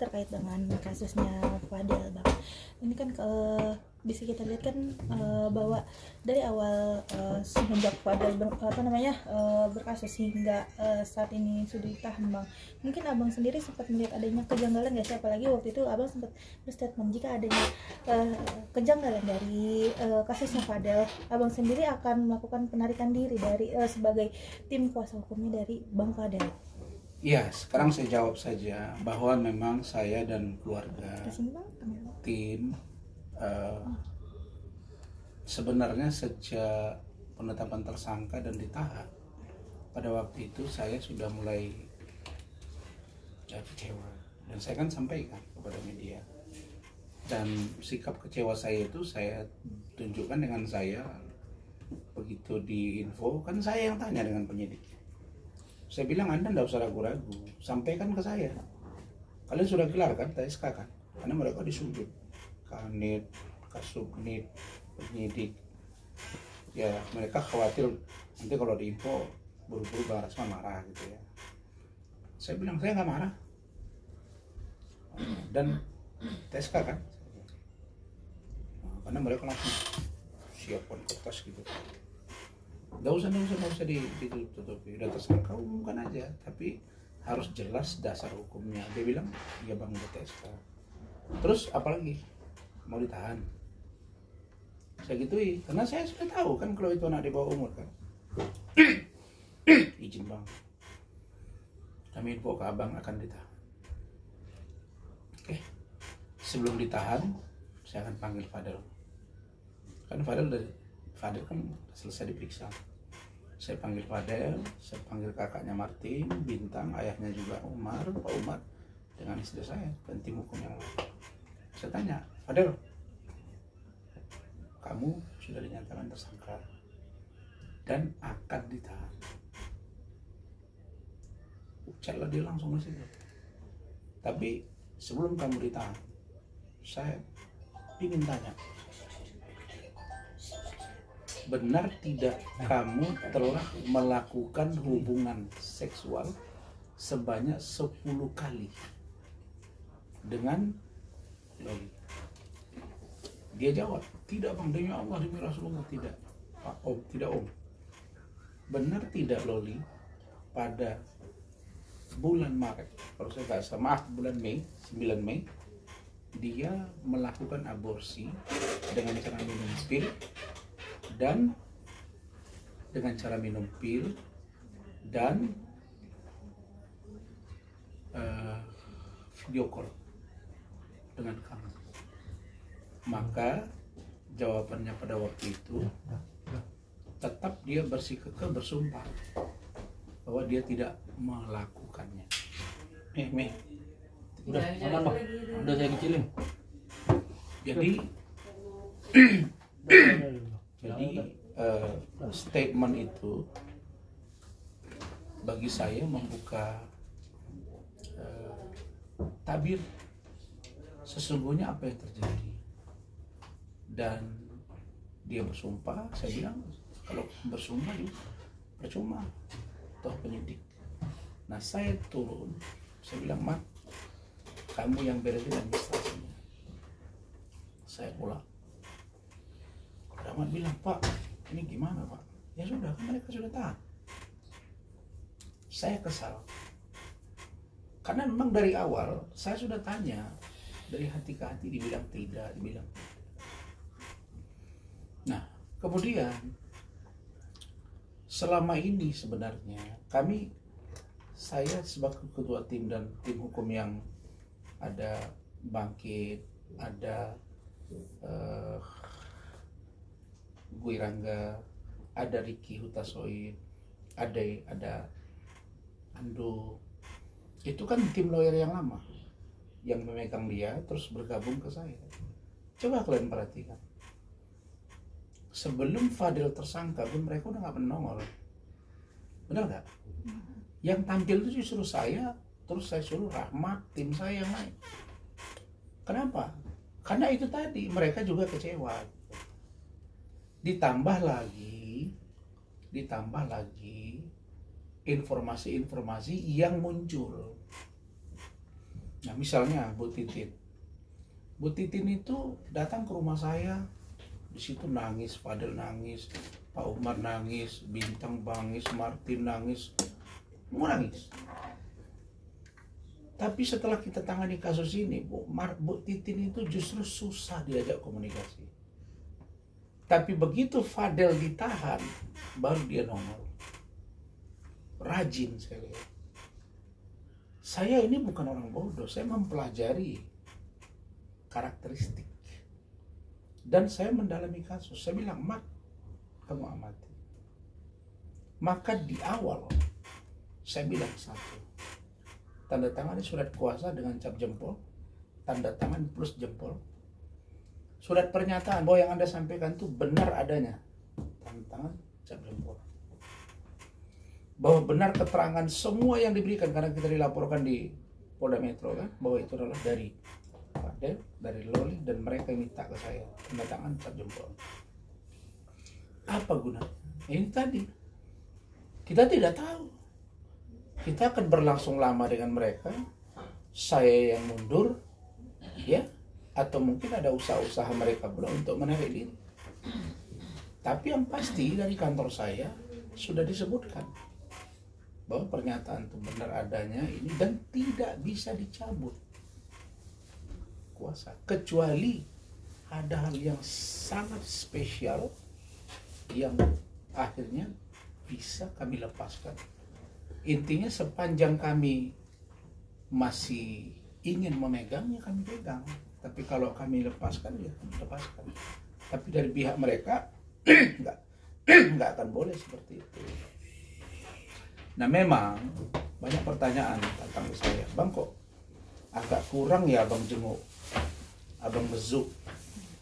terkait dengan kasusnya Fadel, Bang. Ini kan bisa kita lihat kan bahwa dari awal semenjak Fadel berkasus hingga saat ini sudah ditahan, Bang. Mungkin Abang sendiri sempat melihat adanya kejanggalan nggak sih? Apalagi waktu itu Abang sempat berstatement jika adanya kejanggalan dari kasusnya Fadel, Abang sendiri akan melakukan penarikan diri dari sebagai tim kuasa hukumnya dari Bang Fadel. Iya, sekarang saya jawab saja bahwa memang saya dan keluarga tim sebenarnya sejak penetapan tersangka dan ditahan, pada waktu itu saya sudah mulai kecewa, dan saya kan sampaikan kepada media, dan sikap kecewa saya itu saya tunjukkan dengan saya begitu diinfo, kan saya yang tanya dengan penyidik. Saya bilang, Anda tidak usah ragu-ragu, sampaikan ke saya. Kalian sudah gelar kan, TSK kan? Karena mereka disudut, Kanit, Kasubnit, penyidik. Ya mereka khawatir nanti kalau diinfo buru-buru Bang Rasman marah gitu ya. Saya bilang, saya nggak marah. Dan TSK kan? Karena mereka langsung siapkan kertas gitu. Nggak usah ditutupi, udah tersangka umumkan aja, tapi harus jelas dasar hukumnya. Dia bilang, iya Bang, udah TSK. Terus apalagi mau ditahan? Saya gituin, karena saya sudah tahu kan kalau itu anak di bawah umur kan. Izin Bang, kami info ke Abang akan ditahan. Oke, sebelum ditahan saya akan panggil Fadel. Kan Fadel kan selesai diperiksa. Saya panggil Fadel, saya panggil kakaknya Martin, Bintang, ayahnya juga Umar, Pak Umar, dengan istri saya dan tim hukum yang lain. Saya tanya, Fadel, kamu sudah dinyatakan tersangka dan akan ditahan. Ucaplah dia langsung di situ. Tapi sebelum kamu ditahan, saya ingin tanya, benar tidak kamu telah melakukan hubungan seksual sebanyak 10 kali dengan Loli? Dia jawab, tidak Bang, demi Allah, demi Rasulullah, tidak. Pak Om, tidak Om. Benar tidak Loli pada bulan Maret, kalau saya nggak salah, maaf, bulan Mei, 9 Mei, dia melakukan aborsi dengan cara minum pil dan video call dengan kamu. Maka jawabannya pada waktu itu tetap dia bersikukuh bersumpah bahwa dia tidak melakukannya. Udah aman Bang, udah saya kecilin. Jadi statement itu bagi saya membuka tabir sesungguhnya apa yang terjadi. Dan dia bersumpah, saya bilang kalau bersumpah juga percuma, toh penyidik. Nah saya turun, saya bilang, Mat, kamu yang beresin administrasinya, saya pulang. Rahmat bilang, Pak, ini gimana Pak? Ya sudah, kan mereka sudah tahan. Saya kesal, karena memang dari awal saya sudah tanya, dari hati ke hati dibilang tidak, dibilang. Nah, kemudian selama ini sebenarnya saya sebagai ketua tim dan tim hukum yang ada Bangkit, ada Guirangga, ada Ricky Hutasoid, ada Ando. Itu kan tim lawyer yang lama yang memegang dia terus bergabung ke saya. Coba kalian perhatikan, sebelum Fadel tersangka pun mereka udah nggak pernah nongol, benar nggak? Yang tampil itu justru saya, terus saya suruh Rahmat, tim saya yang lain. Kenapa? Karena itu tadi, mereka juga kecewa. Ditambah lagi informasi-informasi yang muncul. Nah misalnya Bu Titin. Bu Titin itu datang ke rumah saya, di situ nangis, Fadel nangis, Pak Umar nangis, Bintang nangis, Martin nangis, semua nangis. Tapi setelah kita tangani kasus ini, Bu Titin itu justru susah diajak komunikasi. Tapi begitu Fadel ditahan, baru dia nongol. Rajin saya lihat. Saya ini bukan orang bodoh, saya mempelajari karakteristik. Dan saya mendalami kasus. Saya bilang, Mat, kamu amati. Maka di awal, saya bilang satu. Tanda tangan surat kuasa dengan cap jempol, tanda tangan plus jempol. Surat pernyataan bahwa yang Anda sampaikan itu benar adanya, tanda tangan cap jempol. Bahwa benar keterangan semua yang diberikan, karena kita dilaporkan di Polda Metro kan, bahwa itu adalah dari Fadel, dari Loli, dan mereka yang minta ke saya, tanda tangan cap jempol. Apa gunanya? Ini tadi, kita tidak tahu. Kita akan berlangsung lama dengan mereka, saya yang mundur, ya, atau mungkin ada usaha-usaha mereka pula untuk menarik diri. Tapi yang pasti dari kantor saya sudah disebutkan bahwa pernyataan itu benar adanya ini dan tidak bisa dicabut kuasa, kecuali ada hal yang sangat spesial yang akhirnya bisa kami lepaskan. Intinya sepanjang kami masih ingin memegangnya, kami pegang. Tapi kalau kami lepaskan, ya kami lepaskan. Tapi dari pihak mereka nggak akan boleh seperti itu. Nah memang banyak pertanyaan tentang saya. Bang, kok agak kurang ya abang jenguk, abang bezuk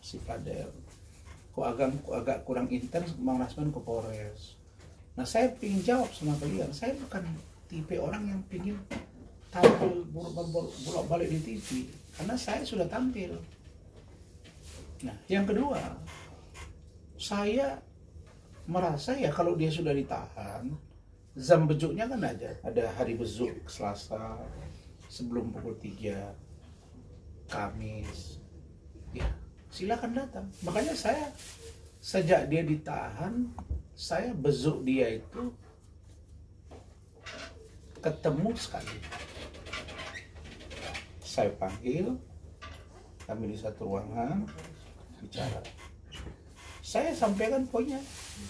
si Fadel. Kok agak kurang intens Bang Rasman ke Polres. Nah saya ingin jawab sama kalian, saya bukan tipe orang yang ingin tampil bolak-balik di TV, karena saya sudah tampil. Nah yang kedua, saya merasa ya kalau dia sudah ditahan, jam bejuknya kan ada hari bezuk Selasa sebelum pukul 3, Kamis, ya silakan datang. Makanya saya sejak dia ditahan, saya bezuk dia itu ketemu sekali. Saya panggil, kami di satu ruangan bicara. Saya sampaikan poinnya,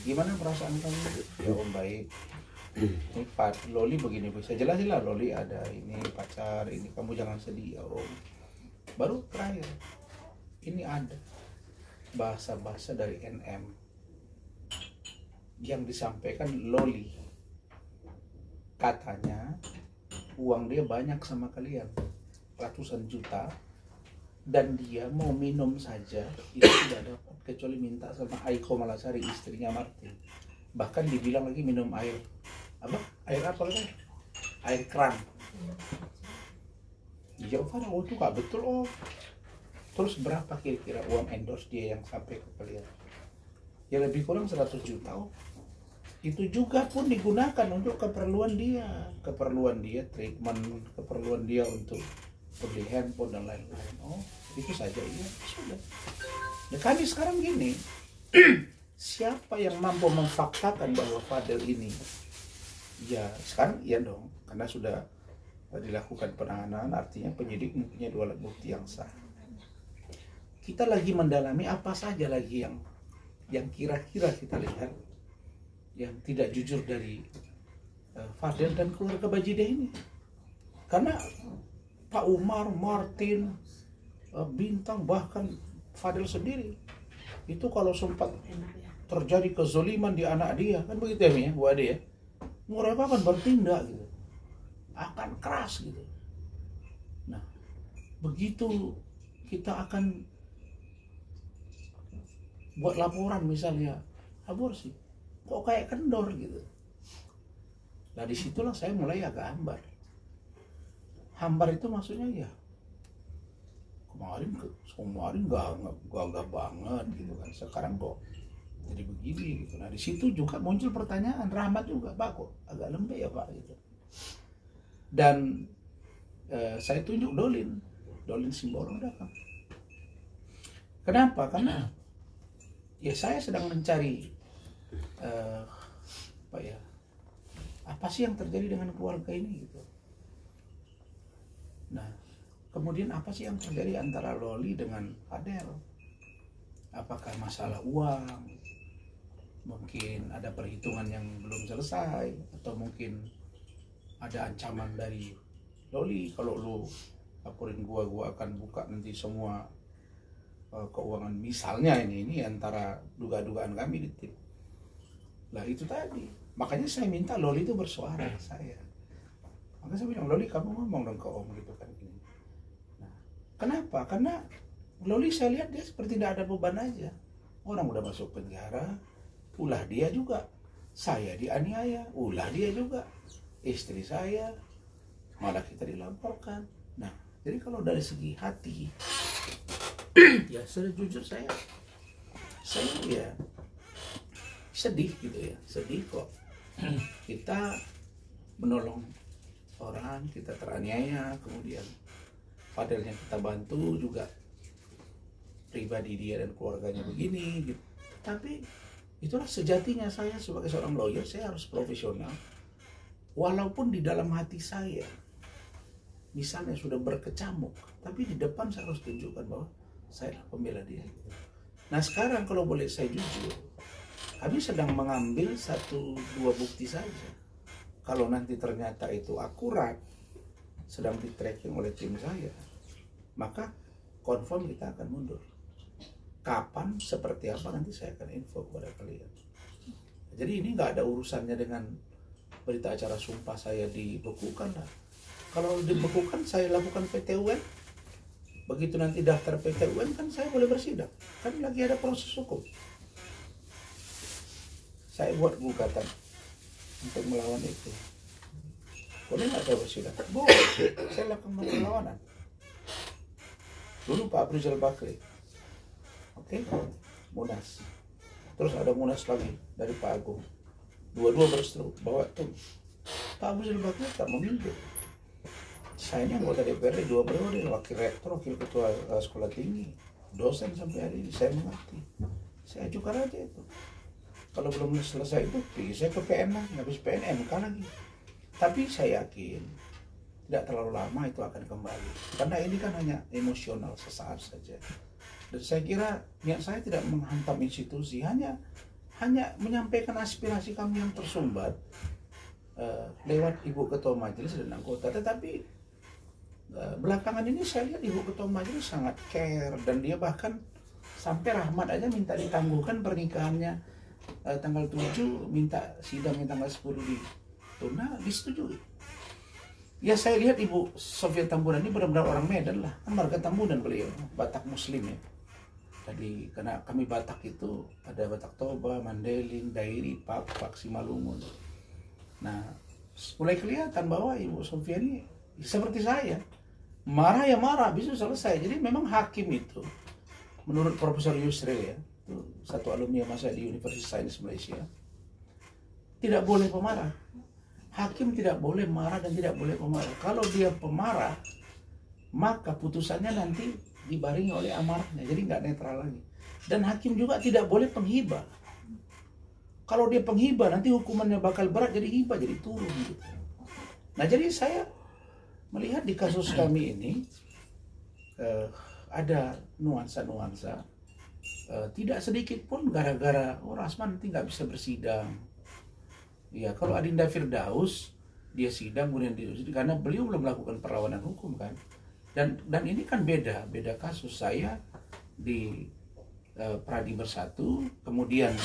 gimana perasaan kamu? Ya Om baik. Ini Loli begini, bisa jelasin lah, Loli ada ini pacar, ini kamu jangan sedih ya Om. Baru terakhir, ini ada bahasa-bahasa dari NM yang disampaikan Loli, katanya uang dia banyak sama kalian, ratusan juta, dan dia mau minum saja itu tidak dapat kecuali minta sama Aiko Malasari, istrinya Martin. Bahkan dibilang lagi minum air apa lagi? Air keran. Ya oh itu gak betul oh. Terus berapa kira-kira uang endorse dia yang sampai ke kalian? Ya lebih kurang 100 juta oh. Itu juga pun digunakan untuk keperluan dia treatment, keperluan dia untuk beli handphone dan lain-lain. Oh itu saja, iya sudah. Ya kami sekarang gini, siapa yang mampu memfaktakan bahwa Fadel ini, ya sekarang iya dong, karena sudah dilakukan penahanan, artinya penyidik mempunyai 2 alat bukti yang sah. Kita lagi mendalami apa saja lagi yang kira-kira kita lihat yang tidak jujur dari Fadel dan keluarga Bajide ini. Karena Pak Umar, Martin, Bintang, bahkan Fadel sendiri itu kalau sempat terjadi kezoliman di anak dia, kan begitu ya Bu Ade ya, mereka akan bertindak gitu, akan keras gitu. Nah begitu kita akan buat laporan misalnya aborsi, kok kayak kendor gitu. Nah disitulah saya mulai agak hambar. Hambar itu maksudnya ya kemarin gagah banget gitu kan, sekarang kok jadi begini gitu. Nah di situ juga muncul pertanyaan, Rahmat juga, Pak kok agak lembek ya Pak gitu. Dan saya tunjuk Dolin Simbolon datang. Kenapa? Karena ya saya sedang mencari apa sih yang terjadi dengan keluarga ini gitu. Nah, kemudian apa sih yang terjadi antara Loli dengan Fadel? Apakah masalah uang? Mungkin ada perhitungan yang belum selesai, atau mungkin ada ancaman dari Loli, kalau lu laporin gua akan buka nanti semua keuangan, misalnya ini antara dugaan kami di tim. Lah itu tadi, makanya saya minta Loli itu bersuara ke saya. Makanya saya bilang, Loli kamu ngomong dong ke Om gitu kan. Nah, kenapa? Karena Loli saya lihat dia seperti tidak ada beban aja. Orang udah masuk penjara, ulah dia juga. Saya dianiaya, ulah dia juga. Istri saya, malah kita dilaporkan. Nah, jadi kalau dari segi hati, ya sejujur saya ya sedih gitu ya, sedih kok. Kita menolong orang, kita teraniaya, kemudian Fadelnya kita bantu juga, pribadi dia dan keluarganya begini gitu. Tapi itulah sejatinya saya sebagai seorang lawyer, saya harus profesional. Walaupun di dalam hati saya misalnya sudah berkecamuk, tapi di depan saya harus tunjukkan bahwa saya adalah pembela dia. Nah sekarang kalau boleh saya jujur, kami sedang mengambil 1-2 bukti saja. Kalau nanti ternyata itu akurat, sedang di tracking oleh tim saya, maka confirm kita akan mundur. Kapan, seperti apa, nanti saya akan info kepada kalian. Jadi ini nggak ada urusannya dengan berita acara sumpah saya dibekukan lah. Kalau dibekukan saya lakukan PT-UN, begitu nanti daftar PT-UN kan saya boleh bersidang, kan lagi ada proses hukum. Saya buat gugatan untuk melawan itu. Boleh nggak saya bersidang? Boleh, saya lakukan perlawanan. Dulu Pak Rizal Bakri, oke, Munas. Terus ada Munas lagi dari Pak Agung. Dua-dua berseteru bahwa tuh Pak Rizal Bakri tak memilih. Saya ini anggota DPRD 2 periode, wakil rektor, wakil ketua sekolah tinggi, dosen sampai hari ini. Saya mengerti. Saya ajukan aja itu. Kalau belum selesai itu, saya ke PN lagi, habis PN MK lagi. Tapi saya yakin tidak terlalu lama itu akan kembali. Karena ini kan hanya emosional sesaat saja. Dan saya kira niat saya tidak menghantam institusi, hanya menyampaikan aspirasi kami yang tersumbat lewat Ibu Ketua Majelis dan anggota. Tetapi belakangan ini saya lihat Ibu Ketua Majelis sangat care, dan dia bahkan sampai Rahmat aja minta ditangguhkan pernikahannya tanggal 7, minta sidangnya tanggal 10 ditunda, disetujui. Ya saya lihat Ibu Sofia Tambunan ini benar-benar orang Medan lah, kan marga Tambunan beliau, Batak Muslim ya. Jadi karena kami Batak itu ada Batak Toba, Mandailing, Dairi, Pak Simalungun. Nah mulai kelihatan bahwa Ibu Sofia ini seperti saya, marah ya marah, bisa selesai. Jadi memang hakim itu, menurut Profesor Yusril ya, itu satu alumni masa di Universitas Sains Malaysia, tidak boleh pemarah. Hakim tidak boleh marah dan tidak boleh pemarah. Kalau dia pemarah, maka putusannya nanti dibarengi oleh amarahnya, jadi nggak netral lagi. Dan hakim juga tidak boleh penghibah. Kalau dia penghibah, nanti hukumannya bakal berat, jadi hibah jadi turun gitu. Nah jadi saya melihat di kasus kami ini ada nuansa-nuansa, tidak sedikit pun gara-gara Rasman nanti nggak bisa bersidang. Ya kalau Adinda Firdaus dia sidang kemudian karena beliau belum melakukan perlawanan hukum kan, dan ini kan beda kasus. Saya di Pradi Bersatu, kemudian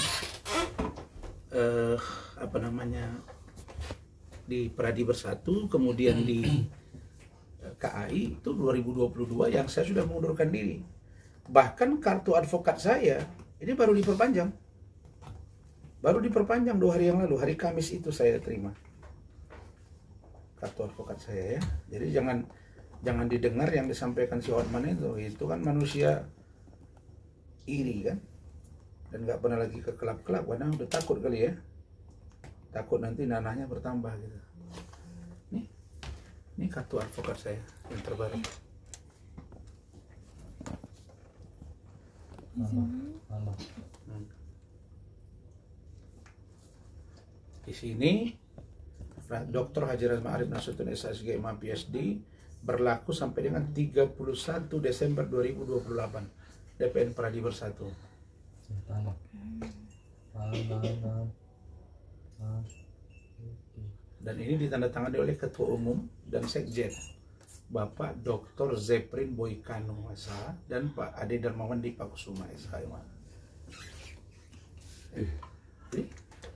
di Pradi Bersatu, kemudian di KAI itu 2022 yang saya sudah mengundurkan diri. Bahkan kartu advokat saya ini baru diperpanjang 2 hari yang lalu, hari Kamis itu saya terima kartu advokat saya ya. Jadi jangan didengar yang disampaikan si Hotman itu kan manusia iri kan, dan nggak pernah lagi ke kelab-kelab karena udah takut kali ya, takut nanti nanahnya bertambah gitu. Ini kartu advokat saya. yang terbaru. Di sini Dr. Haji Razman Arif Nasution SSG Imam PhD berlaku sampai dengan 31 Desember 2028. DPN Pradi Bersatu. Dan ini ditandatangani oleh Ketua Umum dan Sekjen Bapak Dr. Zeprin Boykano SH dan Pak Ade Darmawan Dipakusuma SH.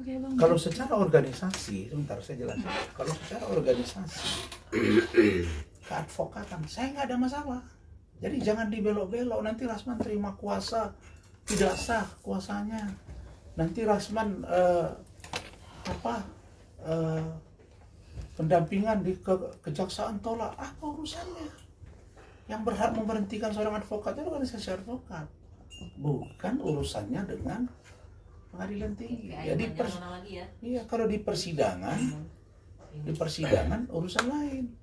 Jadi, kalau secara organisasi, sebentar saya jelaskan. Kalau secara organisasi keadvokatan, saya nggak ada masalah. Jadi jangan dibelok-belok. Nanti Rasman terima kuasa tidak sah kuasanya. Nanti Rasman pendampingan di kejaksaan tolak. Apa urusannya? Yang berhak memberhentikan seorang advokat itu organisasi advokat, bukan urusannya dengan pengadilan tinggi. Jadi iya, kalau di persidangan urusan lain.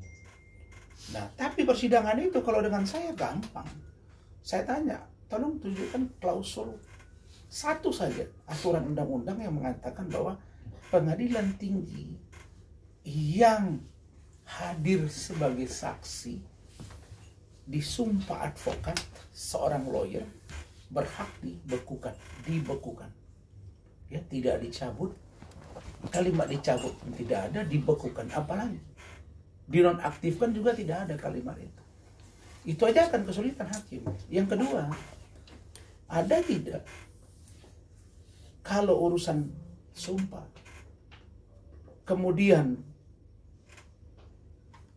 Nah, tapi persidangan itu kalau dengan saya gampang. Saya tanya, tolong tunjukkan klausul satu saja aturan undang-undang yang mengatakan bahwa pengadilan tinggi yang hadir sebagai saksi disumpah advokat seorang lawyer berhak dibekukan. Ya, tidak dicabut. Kalimat dicabut tidak ada, dibekukan apalagi. Dinonaktifkan juga tidak ada kalimat itu. Itu aja akan kesulitan hakim. Yang kedua, ada tidak kalau urusan sumpah kemudian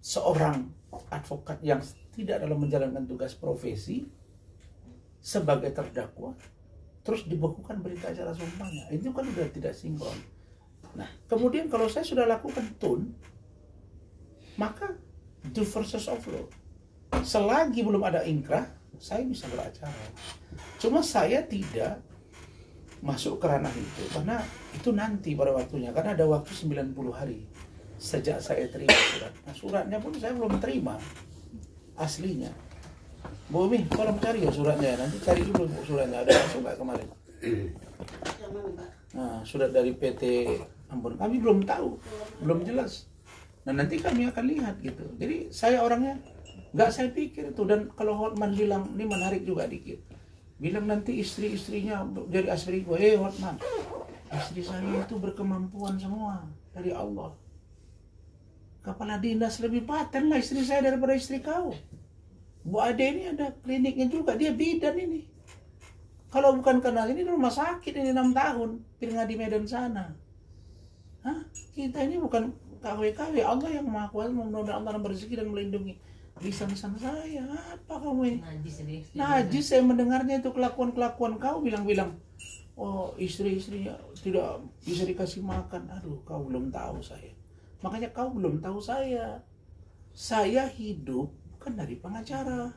seorang advokat yang tidak dalam menjalankan tugas profesi sebagai terdakwa terus dibekukan berita acara sumpahnya, itu kan sudah tidak sinkron. Nah, kemudian kalau saya sudah lakukan tun, maka due process of law, selagi belum ada inkrah, saya bisa beracara. Cuma saya tidak masuk ke ranah itu, karena itu nanti pada waktunya, karena ada waktu 90 hari sejak saya terima surat. Nah, suratnya pun saya belum terima aslinya. Bu Umi, tolong cari ya suratnya, nanti cari dulu suratnya, ada masuk nggak kemarin? Nah, surat dari PT Ambon, kami belum tahu, belum jelas. Nah, nanti kami akan lihat gitu. Jadi saya orangnya nggak saya pikir itu. Dan kalau Hotman bilang, ini menarik juga dikit, bilang nanti istri-istrinya jadi asri gue, Hotman, istri saya itu berkemampuan semua dari Allah. Kepala dinas lebih paten lah istri saya daripada istri kau. Bu Ade ini ada kliniknya juga, dia bidan ini. Kalau bukan karena ini rumah sakit ini 6 tahun, pindah di Medan sana. Hah? Kita ini bukan KW-KW, Allah yang Maha Kuasa mudah-mudahan Allah berzeki dan melindungi lisan-lisan saya. Apa kamu ini? Najis saya mendengarnya itu kelakuan-kelakuan kau bilang-bilang. Oh, istri-istrinya tidak bisa dikasih makan. Aduh, kau belum tahu saya. Makanya kau belum tahu saya. Saya hidup bukan dari pengacara.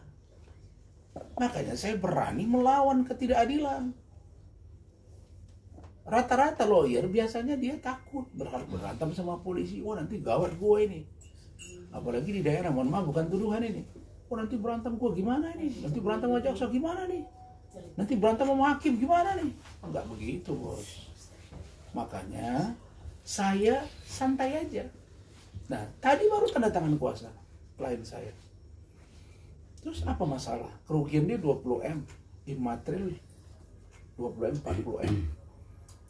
Makanya saya berani melawan ketidakadilan. Rata-rata lawyer biasanya dia takut berantem sama polisi. Oh, nanti gawat gue ini. Apalagi di daerah, mohon maaf bukan tuduhan ini. Oh, nanti berantem gue gimana nih? Nanti berantem sama jaksa gimana nih? Nanti berantem sama hakim gimana nih? Enggak begitu, bos. Makanya saya santai aja. Nah, tadi baru tanda tangan kuasa klien saya. Terus apa masalah? Kerugian dia 20M, imaterial 20M, 40M.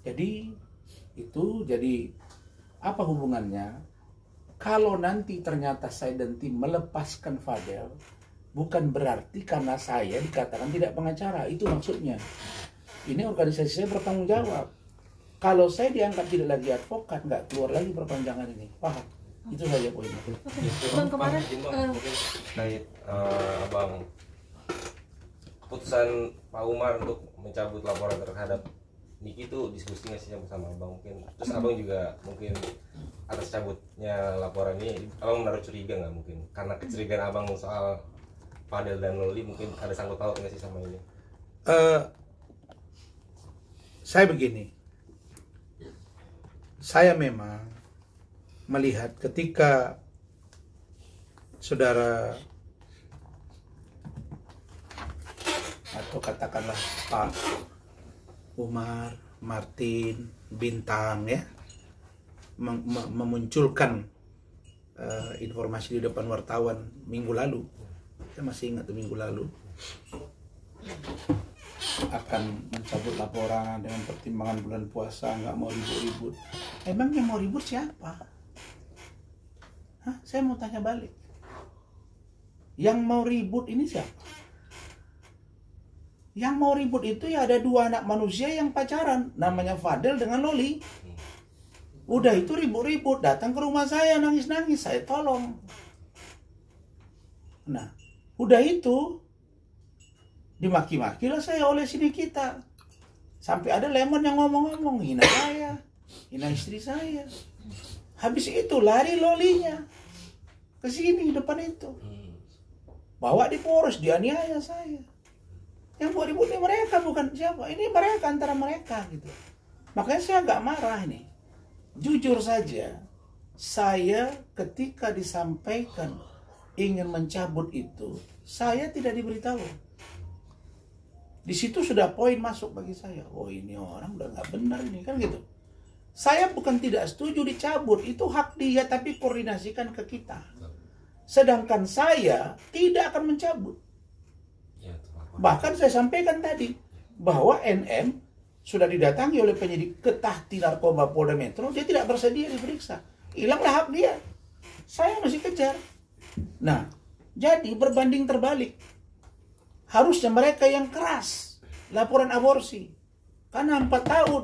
Jadi apa hubungannya? Kalau nanti ternyata saya dan tim melepaskan Fadel, bukan berarti karena saya dikatakan tidak pengacara. Itu maksudnya. Ini organisasi saya bertanggung jawab. Kalau saya dianggap tidak lagi advokat, nggak keluar lagi perpanjangan ini. Paham? Itu saja poinnya. Bang, kemarin mungkin terkait abang keputusan Pak Umar untuk mencabut laporan terhadap Niki itu diskusi nggak sih sama abang mungkin? Terus abang juga mungkin atas cabutnya laporan ini, abang menaruh curiga nggak mungkin? Karena kecurigaan abang soal Fadel dan Loli mungkin ada sangkut paut nggak sih sama ini? Saya begini, saya memang melihat ketika saudara atau katakanlah Pak Umar, Martin, Bintang ya, memunculkan informasi di depan wartawan minggu lalu, saya masih ingat tuh minggu lalu, akan mencabut laporan dengan pertimbangan bulan puasa, nggak mau ribut-ribut. Emangnya mau ribut siapa? Hah? Saya mau tanya balik. Yang mau ribut ini siapa? Yang mau ribut itu ya ada dua anak manusia yang pacaran, namanya Fadel dengan Loli. Udah itu ribut-ribut, datang ke rumah saya nangis-nangis, saya tolong. Nah, udah itu dimaki-makilah saya oleh sini kita. Sampai ada Lemon yang ngomong-ngomong, hina saya, hina istri saya. Habis itu lari Lolinya ke sini depan itu. Bawa di Polres, dianiaya saya. Yang buat ribut ini mereka, bukan siapa. Ini mereka, antara mereka gitu. Makanya saya agak marah ini. Jujur saja, saya ketika disampaikan ingin mencabut itu, saya tidak diberitahu. Di situ sudah poin masuk bagi saya. Oh, ini orang udah nggak benar ini, kan gitu. Saya bukan tidak setuju dicabut, itu hak dia, tapi koordinasikan ke kita. Sedangkan saya tidak akan mencabut. Bahkan saya sampaikan tadi bahwa NM sudah didatangi oleh penyidik Ketahti Narkoba Polda Metro, dia tidak bersedia diperiksa. Hilanglah hak dia. Saya masih kejar. Nah, jadi berbanding terbalik. Harusnya mereka yang keras laporan aborsi. Karena 4 tahun.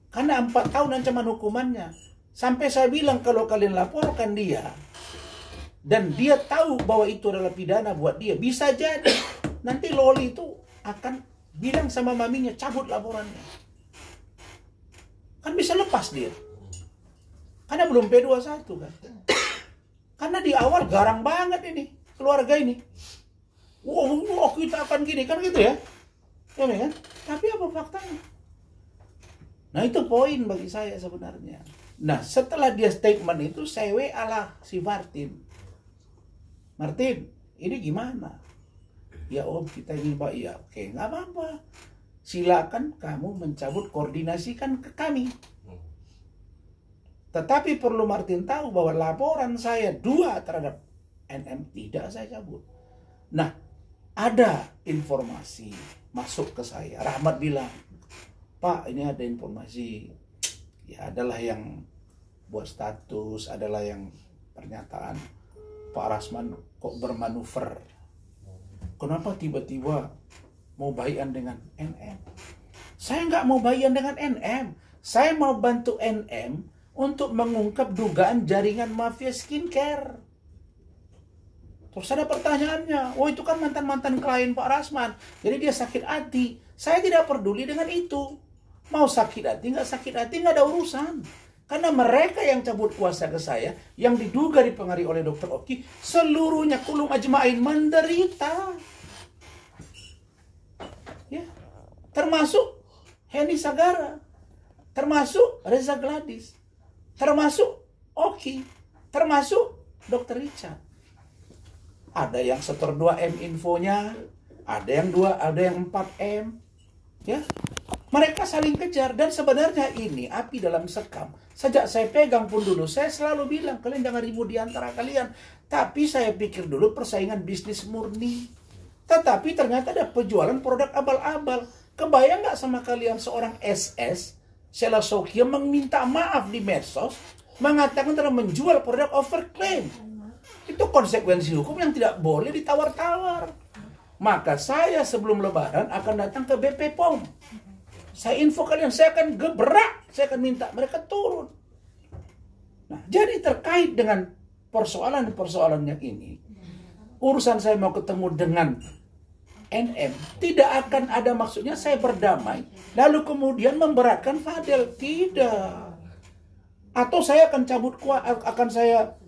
Karena 4 tahun ancaman hukumannya. Sampai saya bilang kalau kalian laporkan dia, dan dia tahu bahwa itu adalah pidana buat dia, bisa jadi nanti Loli itu akan bilang sama maminya, cabut laporannya. Kan bisa lepas dia. Karena belum P21 kan. Karena di awal garang banget ini keluarga ini. Wah, kita akan gini, kan gitu ya. Ya kan? Tapi apa faktanya? Nah, itu poin bagi saya sebenarnya. Nah, setelah dia statement itu, saya WA lah si Martin. Martin, ini gimana? Ya Om, kita ini Pak, ya oke, nggak apa-apa. Silakan kamu mencabut, koordinasikan ke kami. Tetapi perlu Martin tahu bahwa laporan saya 2 terhadap NM tidak saya cabut. Nah, ada informasi masuk ke saya. Rahmat bilang, Pak, ini ada informasi. Ya, adalah yang buat status, adalah yang pernyataan Pak Rasman kok bermanuver. Kenapa tiba-tiba mau baikan dengan NM? Saya nggak mau baikan dengan NM. Saya mau bantu NM untuk mengungkap dugaan jaringan mafia skincare. Terus ada pertanyaannya, oh itu kan mantan-mantan klien Pak Rasman, jadi dia sakit hati. Saya tidak peduli dengan itu. Mau sakit hati, nggak ada urusan. Karena mereka yang cabut kuasa ke saya, yang diduga dipengaruhi oleh Dr. Oki, seluruhnya kulum ajma'in menderita. Ya, termasuk Henny Sagara, termasuk Reza Gladys, termasuk Oki, termasuk Dr. Richard. Ada yang setor 2M infonya, ada yang 4M. Ya, mereka saling kejar, dan sebenarnya ini api dalam sekam. Sejak saya pegang pun dulu, saya selalu bilang, kalian jangan ribut di antara kalian. Tapi saya pikir dulu persaingan bisnis murni. Tetapi ternyata ada penjualan produk abal-abal. Kebayang nggak sama kalian seorang SS, Sheila Sokya, meminta maaf di medsos, mengatakan telah menjual produk overclaim. Itu konsekuensi hukum yang tidak boleh ditawar-tawar. Maka saya sebelum lebaran akan datang ke BP POM. Saya info kalian, saya akan gebrak, saya akan minta mereka turun. Nah, jadi terkait dengan persoalan-persoalan yang ini, urusan saya mau ketemu dengan NM, tidak akan ada maksudnya saya berdamai, lalu kemudian memberatkan Fadel. Tidak. Atau saya akan akan saya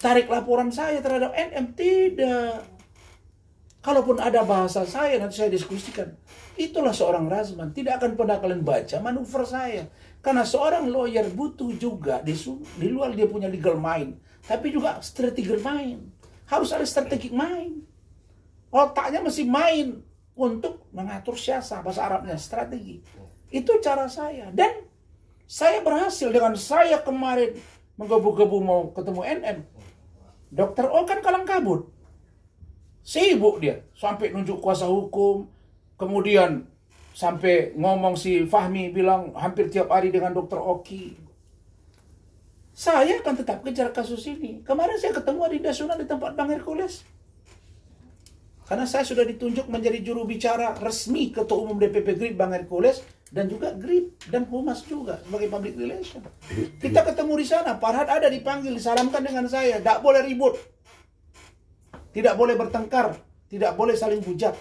tarik laporan saya terhadap NM. Tidak. Kalaupun ada bahasa saya, nanti saya diskusikan. Itulah seorang Rasman. Tidak akan pernah kalian baca manuver saya. Karena seorang lawyer butuh juga, di luar dia punya legal mind, tapi juga strategic mind. Harus ada strategic mind. Otaknya mesti main untuk mengatur siasat, bahasa Arabnya strategi. Itu cara saya. Dan saya berhasil dengan saya kemarin menggebu-gebu mau ketemu NM. Dokter O kan kalang kabut. Sibuk dia. Sampai nunjuk kuasa hukum. Kemudian sampai ngomong si Fahmi bilang hampir tiap hari dengan Dokter Oki. Saya akan tetap kejar kasus ini. Kemarin saya ketemu Adinda Sunan di tempat Bang Hercules. Karena saya sudah ditunjuk menjadi juru bicara resmi Ketua Umum DPP GRIP Bang Hercules. Dan juga GRIP dan Humas juga sebagai public relation. Kita ketemu di sana. Farhad ada dipanggil, disalamkan dengan saya. Tidak boleh ribut. Tidak boleh bertengkar. Tidak boleh saling hujat.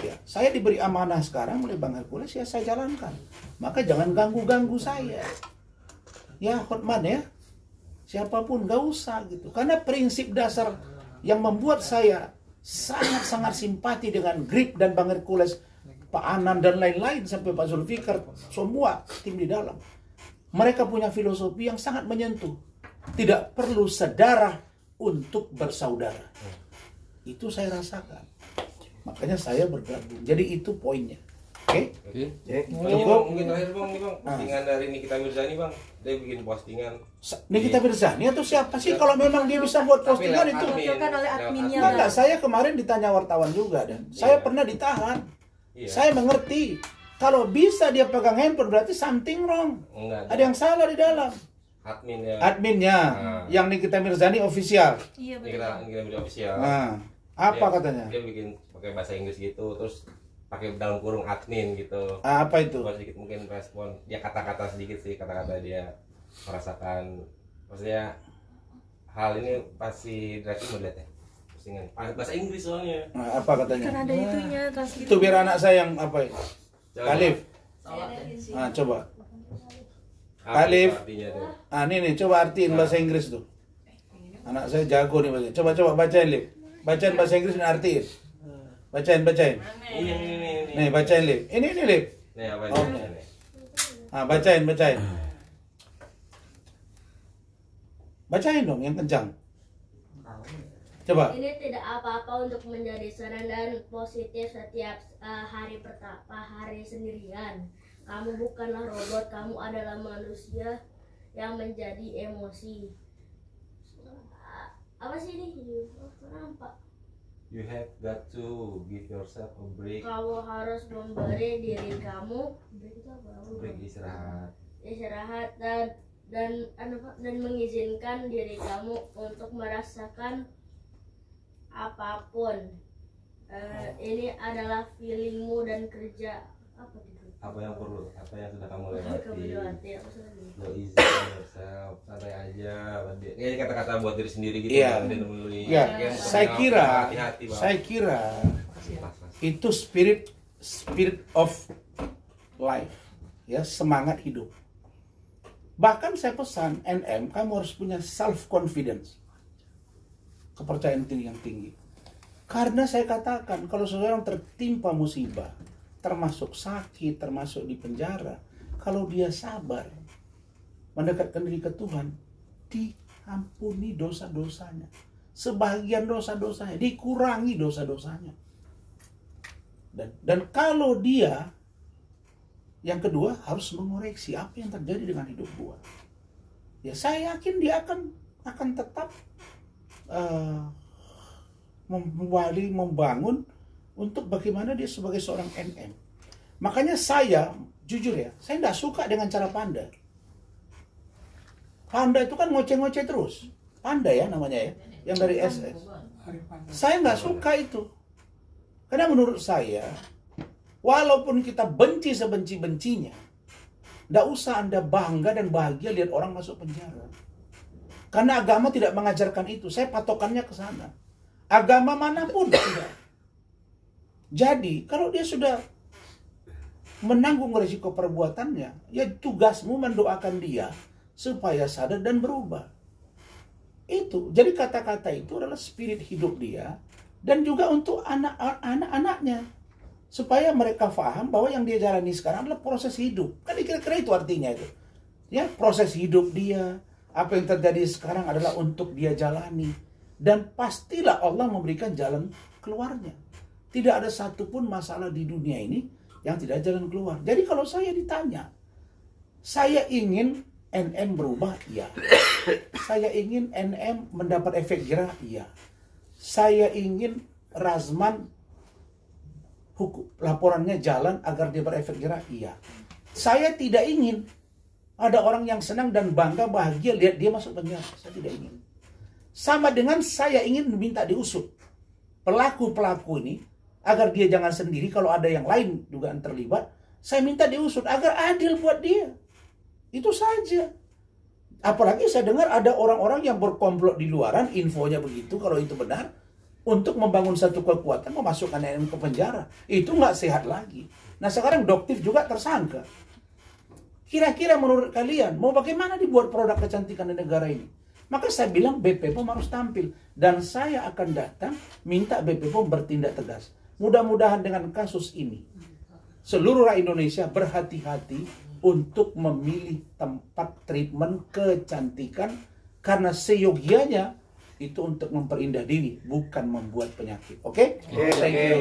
Ya, saya diberi amanah sekarang oleh Bang Hercules, ya saya jalankan. Maka jangan ganggu-ganggu saya. Ya, Hotman ya. Siapapun gak usah gitu. Karena prinsip dasar yang membuat saya sangat-sangat simpati dengan GRIP dan Bang Hercules, Pak Anan dan lain-lain sampai Pak Zulfikar, semua tim di dalam. Mereka punya filosofi yang sangat menyentuh. Tidak perlu sedarah untuk bersaudara. Itu saya rasakan. Makanya saya bergabung. Jadi itu poinnya. Oke? Mungkin terakhir Bang, postingan dari Nikita Mirzani Bang. Dia bikin postingan. Nikita Mirzani atau siapa sih? Kalau memang dia bisa buat postingan itu. Dilakukan oleh adminnya. Enggak, saya kemarin ditanya wartawan juga dan saya pernah ditahan. Saya mengerti. Kalau bisa dia pegang handphone berarti something wrong. Ada yang salah di dalam. Adminnya yang Nikita Mirzani official. Iya betul. Nikita Mirzani official. Apa katanya? Dia bikin pakai bahasa Inggris gitu, terus pakai dalam kurung admin gitu. Apa itu? Sedikit mungkin respon. Dia kata-kata sedikit sih, kata-kata dia merasakan. Maksudnya hal ini pasti berarti melihat ya. Postingan bahasa Inggris soalnya. Apa katanya? Kan ada itunya translate. Itu biar anak saya yang apa ya? Alif. Coba. Alif. Nih coba artiin bahasa Inggris tuh. Anak saya jago nih bahasa. Coba bacain Lip. Bacain bahasa Inggris dan artiin. Bacain. Ini. Nih bacain Lip. Ini Lip. Nih apa ini? Bacain. Bacain dong yang kencang. Coba. Ini tidak apa-apa untuk menjadi senang dan positif setiap hari sendirian. Kamu bukanlah robot, kamu adalah manusia yang menjadi emosi. Apa sih ini? Kenapa? You have got to give yourself a break. Kamu harus memberi diri kamu Break istirahat dan mengizinkan diri kamu untuk merasakan apapun. Ini adalah feelingmu dan kerja apa yang sudah kamu lewati. Go easy on yourself, santai aja. Ini kata-kata buat diri sendiri gitu. Iya. Saya kira itu spirit of life, ya, semangat hidup. Bahkan saya pesan NM, kamu harus punya self confidence, kepercayaan diri yang tinggi. Karena saya katakan kalau seseorang tertimpa musibah, termasuk sakit, termasuk di penjara, kalau dia sabar mendekatkan diri ke Tuhan, diampuni dosa-dosanya. Sebagian dosa-dosanya, dikurangi dosa-dosanya. Dan kalau dia, yang kedua, harus mengoreksi apa yang terjadi dengan hidup gua. Ya saya yakin dia akan tetap membangun untuk bagaimana dia sebagai seorang NM. Makanya saya, jujur ya, saya tidak suka dengan cara Panda. Panda itu kan ngoceh-ngoceh terus. Panda ya namanya ya, yang dari SS. Saya nggak suka itu. Karena menurut saya, walaupun kita benci sebenci-bencinya, tidak usah Anda bangga dan bahagia lihat orang masuk penjara. Karena agama tidak mengajarkan itu. Saya patokannya ke sana. Agama manapun tidak. Jadi, kalau dia sudah menanggung risiko perbuatannya, ya tugasmu mendoakan dia supaya sadar dan berubah. Itu. Jadi kata-kata itu adalah spirit hidup dia dan juga untuk anak-anaknya. Supaya mereka paham bahwa yang dia jalani sekarang adalah proses hidup. Kan kira-kira itu artinya itu. Ya, proses hidup dia, apa yang terjadi sekarang adalah untuk dia jalani. Dan pastilah Allah memberikan jalan keluarnya. Tidak ada satupun masalah di dunia ini yang tidak jalan keluar. Jadi kalau saya ditanya, saya ingin NM berubah, iya. Saya ingin NM mendapat efek jerah, iya. Saya ingin Razman laporannya jalan agar dia berefek jerah, iya. Saya tidak ingin ada orang yang senang dan bangga bahagia lihat dia masuk penjara. Saya tidak ingin. Sama dengan saya ingin minta diusut pelaku-pelaku ini agar dia jangan sendiri, kalau ada yang lain dugaan terlibat, saya minta diusut agar adil buat dia. Itu saja. Apalagi saya dengar ada orang-orang yang berkomplot di luaran, infonya begitu, kalau itu benar, untuk membangun satu kekuatan, memasukkan NM ke penjara. Itu nggak sehat lagi. Nah sekarang Doktif juga tersangka. Kira-kira menurut kalian, mau bagaimana dibuat produk kecantikan di negara ini? Maka saya bilang BP POM harus tampil. Dan saya akan datang minta BP POM bertindak tegas. Mudah-mudahan dengan kasus ini, seluruh rakyat Indonesia berhati-hati untuk memilih tempat treatment kecantikan. Karena seyogianya itu untuk memperindah diri, bukan membuat penyakit. Oke? Thank you.